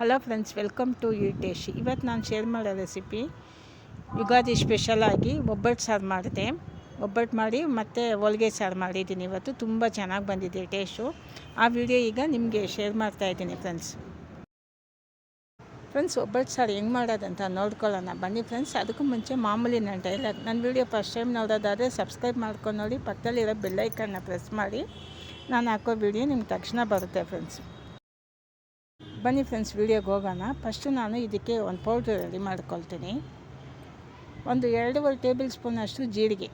Hello friends, welcome to ಈ ಟೇಶಿ. ಇವತ್ತು ನಾನು ಶೇರ್ ಮಾಡೋ ರೆಸಿಪಿ ಯುಗಾದಿ ಸ್ಪೆಷಲಾಗಿ ಒಬ್ಬಟ್ಟು ಸಾರು ಮಾಡಿದೆ. ಒಬ್ಬಟ್ಟು ಮಾಡಿ ಮತ್ತು ಹೋಳಿಗೆ ಸಾರು ಮಾಡಿದ್ದೀನಿ. ಇವತ್ತು ತುಂಬ ಚೆನ್ನಾಗಿ ಬಂದಿದೆ ಟೇಸ್ಟು. ಆ ವಿಡಿಯೋ ಈಗ ನಿಮಗೆ ಶೇರ್ ಮಾಡ್ತಾಯಿದ್ದೀನಿ ಫ್ರೆಂಡ್ಸ್. ಒಬ್ಬಟ್ಟು ಸಾರು ಹೆಂಗೆ ಮಾಡೋದಂತ ನೋಡ್ಕೊಳ್ಳೋಣ ಬನ್ನಿ ಫ್ರೆಂಡ್ಸ್. ಅದಕ್ಕೂ ಮುಂಚೆ ಮಾಮೂಲಿ ನನ್ನ ವಿಡಿಯೋ ಫಸ್ಟ್ ಟೈಮ್ ನೋಡೋದಾದರೆ ಸಬ್ಸ್ಕ್ರೈಬ್ ಮಾಡ್ಕೊಂಡು ನೋಡಿ, ಪಕ್ಕದಲ್ಲಿರೋ ಬೆಲ್ಲೈಕನ್ನ ಪ್ರೆಸ್ ಮಾಡಿ. ನಾನು ಹಾಕೋ ವಿಡಿಯೋ ನಿಮ್ಗೆ ತಕ್ಷಣ ಬರುತ್ತೆ ಫ್ರೆಂಡ್ಸ್. ಬನ್ನಿ ಫ್ರೆಂಡ್ಸ್, ವಿಡಿಯೋಗೆ ಹೋಗೋಣ. ಫಸ್ಟು ನಾನು ಇದಕ್ಕೆ ಒಂದು ಪೌಡ್ರ್ ರೆಡಿ ಮಾಡ್ಕೊಳ್ತೀನಿ. ಒಂದು 2.5 ಟೇಬಲ್ ಸ್ಪೂನಷ್ಟು ಜೀರಿಗೆ,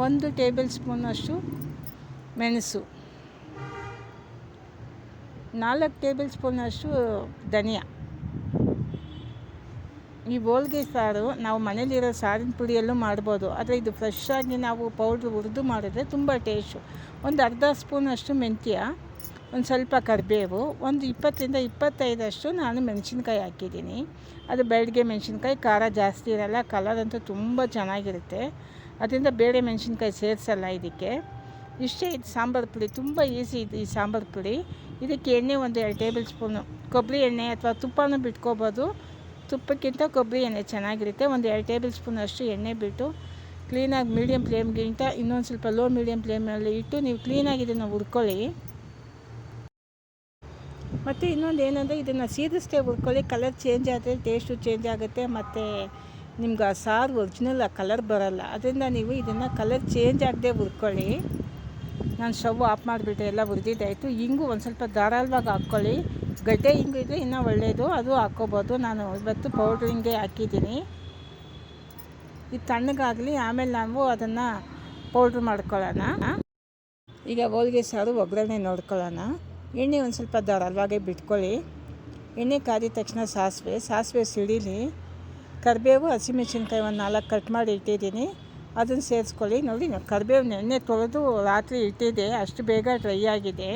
1 ಟೇಬಲ್ ಸ್ಪೂನಷ್ಟು ಮೆಣಸು, 4 ಟೇಬಲ್ ಸ್ಪೂನಷ್ಟು ಧನಿಯಾ. ಈ ಹೋಳಿಗೆ ಸಾರು ನಾವು ಮನೇಲಿರೋ ಸಾರಿನ ಪುಡಿಯಲ್ಲೂ ಮಾಡ್ಬೋದು, ಆದರೆ ಇದು ಫ್ರೆಶ್ ಆಗಿ ನಾವು ಪೌಡ್ರ್ ಹುರಿದು ಮಾಡಿದ್ರೆ ತುಂಬ ಟೇಸ್ಟು. ಒಂದು ಅರ್ಧ ಸ್ಪೂನಷ್ಟು ಮೆಂತ್ಯ, ಒಂದು ಸ್ವಲ್ಪ ಕರಿಬೇವು, ಒಂದು 20-25 ನಾನು ಮೆಣಸಿನ್ಕಾಯಿ ಹಾಕಿದ್ದೀನಿ. ಅದು ಬೆಳಗ್ಗೆ ಮೆಣಸಿನ್ಕಾಯಿ ಖಾರ ಜಾಸ್ತಿ ಇರೋಲ್ಲ, ಕಲರ್ ಅಂತೂ ತುಂಬ ಚೆನ್ನಾಗಿರುತ್ತೆ. ಅದರಿಂದ ಬೇರೆ ಮೆಣಸಿನ್ಕಾಯಿ ಸೇರಿಸಲ್ಲ ಇದಕ್ಕೆ. ಇಷ್ಟೇ. ಇದು ಸಾಂಬಾರು ಪುಡಿ, ತುಂಬ ಈಸಿ ಇದು ಈ ಸಾಂಬಾರು ಪುಡಿ. ಇದಕ್ಕೆ ಎಣ್ಣೆ ಒಂದು 2 ಟೇಬಲ್ ಸ್ಪೂನು, ಕೊಬ್ಬರಿ ಎಣ್ಣೆ ಅಥವಾ ತುಪ್ಪನೂ ಬಿಟ್ಕೋಬೋದು. ತುಪ್ಪಕ್ಕಿಂತ ಕೊಬ್ಬರಿ ಎಣ್ಣೆ ಚೆನ್ನಾಗಿರುತ್ತೆ. ಒಂದು 2 ಟೇಬಲ್ ಸ್ಪೂನಷ್ಟು ಎಣ್ಣೆ ಬಿಟ್ಟು ಕ್ಲೀನಾಗಿ ಮೀಡಿಯಮ್ ಫ್ಲೇಮ್ಗಿಂತ ಇನ್ನೊಂದು ಸ್ವಲ್ಪ ಲೋ ಮೀಡಿಯಮ್ ಫ್ಲೇಮಲ್ಲಿ ಇಟ್ಟು ನೀವು ಕ್ಲೀನಾಗಿ ಇದನ್ನು ಹುರ್ಕೊಳ್ಳಿ. ಮತ್ತು ಇನ್ನೊಂದು ಏನಂದರೆ, ಇದನ್ನು ಸೀದಿಸ್ತೇ ಹುರ್ಕೊಳ್ಳಿ. ಕಲರ್ ಚೇಂಜ್ ಆದರೆ ಟೇಸ್ಟು ಚೇಂಜ್ ಆಗುತ್ತೆ, ಮತ್ತು ನಿಮ್ಗೆ ಆ ಸಾರು ಒರಿಜಿನಲ್ ಆ ಕಲರ್ ಬರೋಲ್ಲ. ಅದರಿಂದ ನೀವು ಇದನ್ನು ಕಲರ್ ಚೇಂಜ್ ಆಗದೆ ಹುರ್ಕೊಳ್ಳಿ. ನಾನು ಸ್ಟವ್ ಆಫ್ ಮಾಡಿಬಿಟ್ಟೆ, ಎಲ್ಲ ಹುರಿದಿದ್ದಾಯಿತು. ಹಿಂಗು ಒಂದು ಸ್ವಲ್ಪ ಧಾರಾಳವಾಗಿ ಹಾಕ್ಕೊಳ್ಳಿ. ಗಡ್ಡೆ ಹಿಂಗು ಇದ್ದರೆ ಇನ್ನೂ ಒಳ್ಳೆಯದು, ಅದು ಹಾಕ್ಕೋಬೋದು. ನಾನು ಇವತ್ತು ಪೌಡ್ರ್ ಹಿಂಗೆ ಹಾಕಿದ್ದೀನಿ. ಇದು ತಣ್ಣಗಾಗಲಿ, ಆಮೇಲೆ ನಾವು ಅದನ್ನು ಪೌಡ್ರ್ ಮಾಡ್ಕೊಳ್ಳೋಣ. ಈಗ ಹೋಳಿಗೆ ಸಾರು ಒಗ್ಗರಣೆ ನೋಡ್ಕೊಳ್ಳೋಣ. ಎಣ್ಣೆ ಒಂದು ಸ್ವಲ್ಪ ಧಾರಾಳವಾಗೇ ಬಿಟ್ಕೊಳ್ಳಿ. ಎಣ್ಣೆ ಕಾದಿದ ತಕ್ಷಣ ಸಾಸಿವೆ ಸಿಡಿಲಿ. ಕರಿಬೇವು, ಹಸಿಮೆಣಸಿನ್ಕಾಯಿ ಒಂದು 4 ಕಟ್ ಮಾಡಿ ಇಟ್ಟಿದ್ದೀನಿ, ಅದನ್ನು ಸೇರಿಸ್ಕೊಳ್ಳಿ. ನೋಡಿ, ಕರಿಬೇವು ಎಣ್ಣೆ ತೊಳೆದು ರಾತ್ರಿ ಇಟ್ಟಿದ್ದೆ, ಅಷ್ಟು ಬೇಗ ಡ್ರೈ ಆಗಿದೆ.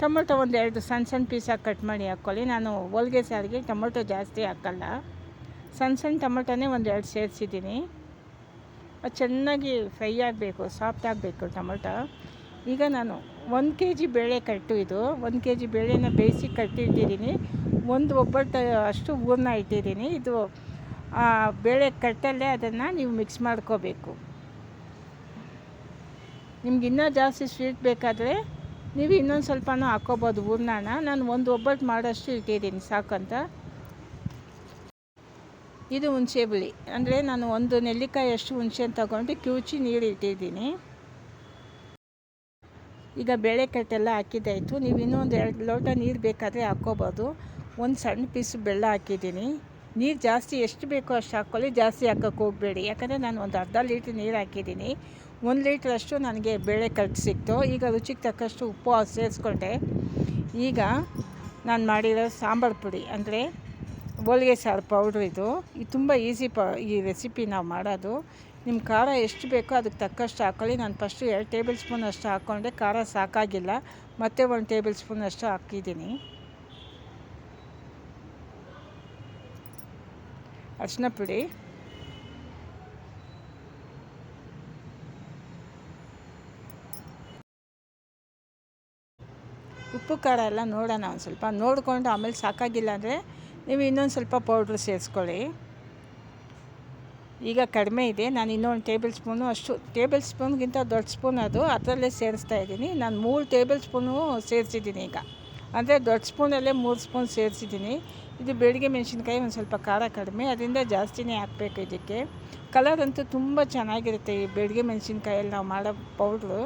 ಟೊಮೊಟೊ ಒಂದು 2 ಸಣ್ಣ ಪೀಸಾಗಿ ಕಟ್ ಮಾಡಿ ಹಾಕ್ಕೊಳ್ಳಿ. ನಾನು ಹೋಳಿಗೆ ಸಾರಿಗೆ ಟೊಮೊಟೊ ಜಾಸ್ತಿ ಹಾಕಲ್ಲ, ಸಣ್ಣ ಟೊಮೊಟೊನೇ ಒಂದು 2 ಸೇರಿಸಿದ್ದೀನಿ. ಅದು ಚೆನ್ನಾಗಿ ಫ್ರೈ ಆಗಬೇಕು, ಸಾಫ್ಟ್ ಆಗಬೇಕು ಟೊಮೊಟೊ. ಈಗ ನಾನು 1 kg ಬೇಳೆ ಕಟ್ಟು, ಇದು 1 kg ಬೇಳೆನ ಬೇಯಿಸಿ ಕಟ್ಟಿಟ್ಟಿದ್ದೀನಿ. ಒಂದು ಒಬ್ಬಟ್ಟು ಅಷ್ಟು ಹೂರಣ ಇಟ್ಟಿದ್ದೀನಿ. ಇದು ಬೇಳೆ ಕಟ್ಟಲ್ಲೇ ಅದನ್ನು ನೀವು ಮಿಕ್ಸ್ ಮಾಡ್ಕೋಬೇಕು. ನಿಮ್ಗೆ ಇನ್ನೂ ಜಾಸ್ತಿ ಸ್ವೀಟ್ ಬೇಕಾದರೆ ನೀವು ಇನ್ನೊಂದು ಸ್ವಲ್ಪನೂ ಹಾಕ್ಕೋಬೋದು ಹೂರಣನ. ನಾನು ಒಂದು ಒಬ್ಬಟ್ಟು ಮಾಡೋಷ್ಟು ಇಟ್ಟಿದ್ದೀನಿ ಸಾಕಂತ. ಇದು ಹುಣಸೆ ಹುಳಿ, ಅಂದರೆ ನಾನು ಒಂದು ನೆಲ್ಲಿಕಾಯಿ ಅಷ್ಟು ಹುಣಸೆನ ತಗೊಂಡು ಕಿವುಚಿ ನೀರು ಇಟ್ಟಿದ್ದೀನಿ. ಈಗ ಬೇಳೆ ಕಟ್ಟೆಲ್ಲ ಹಾಕಿದ್ದಾಯಿತು. ನೀವು ಇನ್ನೊಂದು 2 ಲೋಟ ನೀರು ಬೇಕಾದರೆ ಹಾಕ್ಕೋಬೋದು. ಒಂದು ಸಣ್ಣ ಪೀಸು ಬೆಲ್ಲ ಹಾಕಿದ್ದೀನಿ. ನೀರು ಜಾಸ್ತಿ ಎಷ್ಟು ಬೇಕೋ ಅಷ್ಟು ಹಾಕ್ಕೊಳ್ಳಿ, ಜಾಸ್ತಿ ಹಾಕೋಕ್ಕೆ ಹೋಗಬೇಡಿ. ಯಾಕಂದರೆ ನಾನು ಒಂದು ಅರ್ಧ ಲೀಟ್ರ್ ನೀರು ಹಾಕಿದ್ದೀನಿ. 1 ಲೀಟ್ರಷ್ಟು ನನಗೆ ಬೇಳೆ ಕಟ್ಟು ಸಿಕ್ತು. ಈಗ ರುಚಿಗೆ ತಕ್ಕಷ್ಟು ಉಪ್ಪು ಸೇರಿಸ್ಕೊಂಡೆ. ಈಗ ನಾನು ಮಾಡಿರೋ ಸಾಂಬಾರು ಪುಡಿ, ಅಂದರೆ ಹೋಳಿಗೆ ಸಾರು ಪೌಡ್ರ್, ಇದು ತುಂಬ ಈಸಿ ಈ ರೆಸಿಪಿ ನಾವು ಮಾಡೋದು. ನಿಮ್ಮ ಖಾರ ಎಷ್ಟು ಬೇಕೋ ಅದಕ್ಕೆ ತಕ್ಕಷ್ಟು ಹಾಕ್ಕೊಳ್ಳಿ. ನಾನು ಫಸ್ಟು 2 ಟೇಬಲ್ ಸ್ಪೂನ್ ಅಷ್ಟು ಹಾಕ್ಕೊಂಡೆ, ಖಾರ ಸಾಕಾಗಿಲ್ಲ, ಮತ್ತು 1 ಟೇಬಲ್ ಸ್ಪೂನ್ ಅಷ್ಟು ಹಾಕಿದ್ದೀನಿ. ಅರಿಶಿನ ಪುಡಿ, ಉಪ್ಪು ಖಾರ ಎಲ್ಲ ನೋಡೋಣ, ಒಂದು ಸ್ವಲ್ಪ ನೋಡಿಕೊಂಡು ಆಮೇಲೆ ಸಾಕಾಗಿಲ್ಲ ಅಂದರೆ ನೀವು ಇನ್ನೊಂದು ಸ್ವಲ್ಪ ಪೌಡ್ರ್ ಸೇರಿಸ್ಕೊಳ್ಳಿ. ಈಗ ಕಡಿಮೆ ಇದೆ, ನಾನು ಇನ್ನೊಂದು ಟೇಬಲ್ ಸ್ಪೂನು ಅಷ್ಟು, ಟೇಬಲ್ ಸ್ಪೂನ್ಗಿಂತ ದೊಡ್ಡ ಸ್ಪೂನ್ ಅದು, ಅದರಲ್ಲೇ ಸೇರಿಸ್ತಾ ಇದ್ದೀನಿ. ನಾನು 3 ಟೇಬಲ್ ಸ್ಪೂನು ಸೇರಿಸಿದ್ದೀನಿ ಈಗ, ಅಂದರೆ ದೊಡ್ಡ ಸ್ಪೂನಲ್ಲೇ 3 ಸ್ಪೂನ್ ಸೇರಿಸಿದ್ದೀನಿ. ಇದು ಬೆಳಗ್ಗೆ ಮೆಣಸಿನ್ಕಾಯಿ ಒಂದು ಸ್ವಲ್ಪ ಖಾರ ಕಡಿಮೆ, ಅದರಿಂದ ಜಾಸ್ತಿನೇ ಹಾಕಬೇಕು ಇದಕ್ಕೆ. ಕಲರ್ ಅಂತೂ ತುಂಬ ಚೆನ್ನಾಗಿರುತ್ತೆ ಈ ಬೆಳಗ್ಗೆ ಮೆಣಸಿನ್ಕಾಯಲ್ಲಿ ನಾವು ಮಾಡೋ ಪೌಡ್ರು.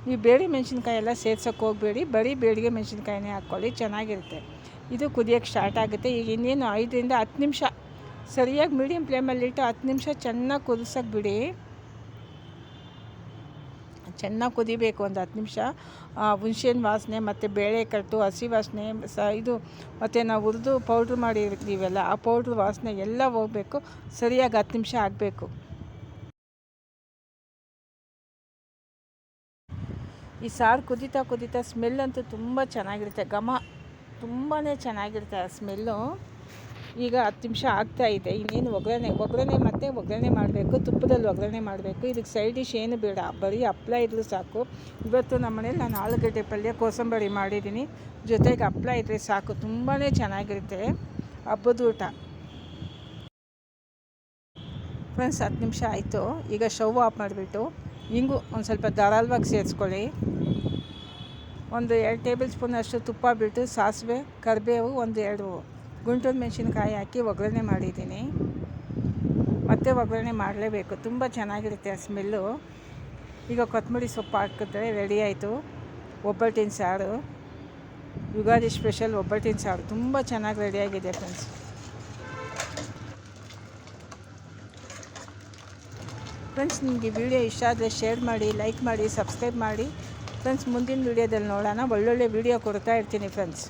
ನೀವು ಬೇರೆ ಮೆಣಸಿನ್ಕಾಯಿ ಎಲ್ಲ ಸೇರ್ಸೋಕ್ಕೆ ಹೋಗಬೇಡಿ, ಬರೀ ಬೆಳಗ್ಗೆ ಮೆಣಸಿನ್ಕಾಯಿನೇ ಹಾಕ್ಕೊಳ್ಳಿ, ಚೆನ್ನಾಗಿರುತ್ತೆ. ಇದು ಕುದಿಯೋಕ್ಕೆ ಸ್ಟಾರ್ಟ್ ಆಗುತ್ತೆ. ಈಗ ಇನ್ನೇನು 5-10 ನಿಮಿಷ ಸರಿಯಾಗಿ ಮೀಡಿಯಮ್ ಫ್ಲೇಮಲ್ಲಿಟ್ಟು 10 ನಿಮಿಷ ಚೆನ್ನಾಗಿ ಕುದಿಸೋಕೆ ಬಿಡಿ. ಚೆನ್ನಾಗಿ ಕುದಿಬೇಕು ಒಂದು 10 ನಿಮಿಷ. ಹುಣಸೆಹಣ್ಣು ವಾಸನೆ ಮತ್ತು ಬೇಳೆ ಕಟ್ಟು ಹಸಿ ವಾಸನೆ ಇದು ಮತ್ತು ನಾವು ಹುರಿದು ಪೌಡ್ರ್ ಮಾಡಿರ್ತೀವಲ್ಲ ಆ ಪೌಡ್ರ್ ವಾಸನೆ ಎಲ್ಲ ಹೋಗಬೇಕು. ಸರಿಯಾಗಿ 10 ನಿಮಿಷ ಆಗಬೇಕು. ಈ ಸಾರು ಕುದೀತಾ ಸ್ಮೆಲ್ ಅಂತೂ ತುಂಬ ಚೆನ್ನಾಗಿರುತ್ತೆ, ಘಮ ತುಂಬಾ ಚೆನ್ನಾಗಿರುತ್ತೆ ಆ ಸ್ಮೆಲ್ಲು. ಈಗ 10 ನಿಮಿಷ ಆಗ್ತಾಯಿದೆ. ಇನ್ನೇನು ಒಗ್ಗರಣೆ ಮಾಡಬೇಕು. ತುಪ್ಪದಲ್ಲಿ ಒಗ್ಗರಣೆ ಮಾಡಬೇಕು. ಇದಕ್ಕೆ ಸೈಡ್ ಡಿಶ್ ಏನು ಬೇಡ, ಬರೀ ಹಪ್ಪಳ ಇದ್ರೂ ಸಾಕು. ಇವತ್ತು ನಮ್ಮ ಮನೇಲಿ ನಾನು ಆಲೂಗಡ್ಡೆ ಪಲ್ಯ ಕೋಸಂಬರಿ ಮಾಡಿದ್ದೀನಿ. ಜೊತೆಗೆ ಹಪ್ಪಳ ಇದ್ದರೆ ಸಾಕು, ತುಂಬಾ ಚೆನ್ನಾಗಿರುತ್ತೆ ಹಬ್ಬದ ಊಟ. ಫ್ರೆಂಡ್ಸ್ 10 ನಿಮಿಷ ಆಯಿತು. ಈಗ ಸ್ಟವ್ ಆಫ್ ಮಾಡಿಬಿಟ್ಟು ಹಿಂಗು ಒಂದು ಸ್ವಲ್ಪ ಧಾರಾಳವಾಗಿ ಸೇರಿಸ್ಕೊಳ್ಳಿ. ಒಂದು 2 ಟೇಬಲ್ ಸ್ಪೂನ್ ಅಷ್ಟು ತುಪ್ಪ ಬಿಟ್ಟು ಸಾಸಿವೆ, ಕರಿಬೇವು, 2 ಗುಂಟೂರು ಮೆಣಸಿನ್ಕಾಯಿ ಹಾಕಿ ಒಗ್ಗರಣೆ ಮಾಡಿದ್ದೀನಿ. ಮತ್ತೆ ಒಗ್ಗರಣೆ ಮಾಡಲೇಬೇಕು, ತುಂಬ ಚೆನ್ನಾಗಿರುತ್ತೆ ಆ ಸ್ಮೆಲ್ಲು. ಈಗ ಕೊತ್ತಂಬರಿ ಸೊಪ್ಪು ಹಾಕಿದ್ರೆ ರೆಡಿ ಆಯಿತು ಒಬ್ಬಟ್ಟಿನ ಸಾರು. ಯುಗಾದಿ ಸ್ಪೆಷಲ್ ಒಬ್ಬಟ್ಟಿನ ಸಾರು ತುಂಬ ಚೆನ್ನಾಗಿ ರೆಡಿಯಾಗಿದೆ ಫ್ರೆಂಡ್ಸ್. ನಿಮಗೆ ವಿಡಿಯೋ ಇಷ್ಟ ಆದರೆ ಶೇರ್ ಮಾಡಿ, ಲೈಕ್ ಮಾಡಿ, ಸಬ್ಸ್ಕ್ರೈಬ್ ಮಾಡಿ ಫ್ರೆಂಡ್ಸ್. ಮುಂದಿನ ವೀಡಿಯೋದಲ್ಲಿ ನೋಡೋಣ. ಒಳ್ಳೊಳ್ಳೆ ವೀಡಿಯೋ ಕೊಡ್ತಾ ಇರ್ತೀನಿ ಫ್ರೆಂಡ್ಸ್.